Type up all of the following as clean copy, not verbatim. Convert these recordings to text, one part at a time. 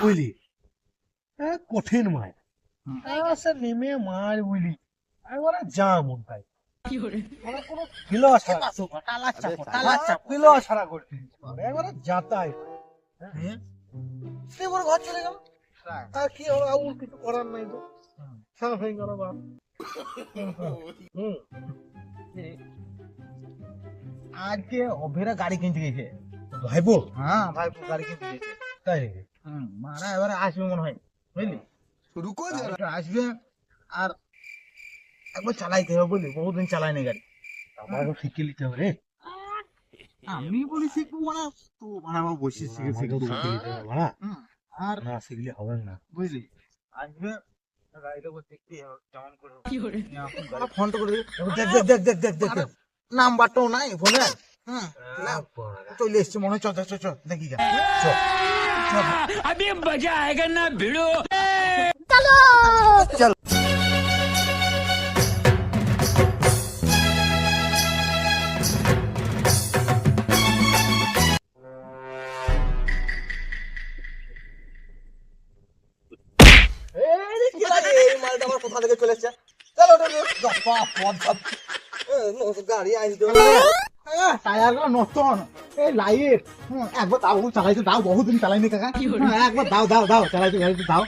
বুঝলি কঠিন মাছ সে নেমে মার বুঝলি একবারে যা মন তাই কোনো কিলো ছাড়া করতে একবারে যাতাই সে বড় ঘর চলে গেল আর কি হলো আর কিছু করার নাই তো সারা হয়ে গেল বাপ আজকে অভেরা গাড়ি কিনতে গেছে ভাইবো হ্যাঁ ভাইপো গাড়ি কিনতে গেছে তাই মারা এবারে আসবে মনে হয় বুঝলি रुको একটু আসবে আর একবার চালাইতে হবে বুঝলি বহুদিন চালাইনি গাড়ি আমারও শিখে নিতে হবে রে আমি বলি শিখবো মানে তো মানে আমার বসে শিখে শিখবো শিখে নিতে হবে মারা আর না শিখলে হবে না বুঝলি আসবে গাড়িটা দেখতে হবে কেমন করে ফোনটা করে দেখ নাম্বারটাও নাই ফোনে হ্যাঁ চলে এসছে মনে হয় চ দেখি গা अभी मजा आएगा ना भिड़ो চল এই মালটা আমার কোথা থেকে চলে এসছে চলো গাড়ি আসবে টায়ার গুলো নতুন এই লাইট একবার দাও চালাইতে দাও বহুদিন চালাইনি কাকা একবার দাও চালাইতে গাড়িতে দাও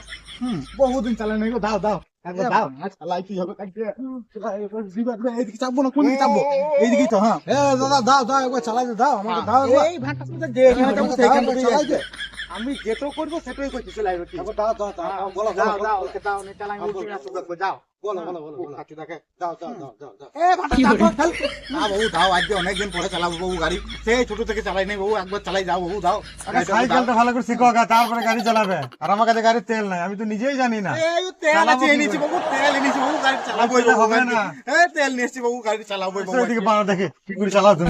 বহুদিন চালাইনি গো দাও একবার দাও চালাই কি হবে কাকে এইদিকে চাপবো না কোন দিকে চাপবো এইদিকেই তো হ্যাঁ দাও একবার চালাইতে দাও আমাকে দাও এই ভাটটা যে চালাইতে আমি যেটো করবো সেটাই করছি চলে আসবে দাও বলো দাও চালাই যাও বলো কাচু দেখে দাও দাও আজকে অনেকদিন পরে চালাবো বাবু গাড়ি সেই ছোট থেকে চালাই নাই বাবু একবার চালাই যাও বাবু দাও সাইকেলটা ভালো করে শিখো তারপরে গাড়ি চালাবে আর আমার কাছে গাড়ির তেল নাই আমি তো নিজেই জানি না তেল আছে এনেছি বাবু তেল এনেছি বাবু গাড়ি চালাবো হবে না তেল নিয়েছি বাবু গাড়ি চালাবো এদিকে পাড়া দেখে কি করে চালাও তুমি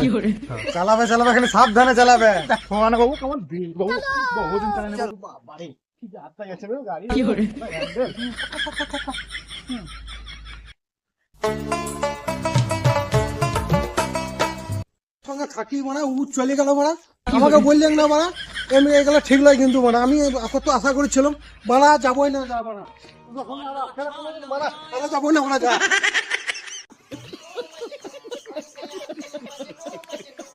চালাবে খালি সাবধানে চালাবে মানে বাবু কেমন দিল বাবু বহুদিন চালানি বাবু বাড়ি কি যাত্রা গেছে বাবু গাড়ি সঙ্গে থাকি মানে ও চলে গেল মারা আমাকে বললেন না মারা এমনি এগুলো ঠিক নয় কিন্তু মানে আমি কত আশা করেছিলাম মারা যাবোই না যাবো না যাবোই না মারা যা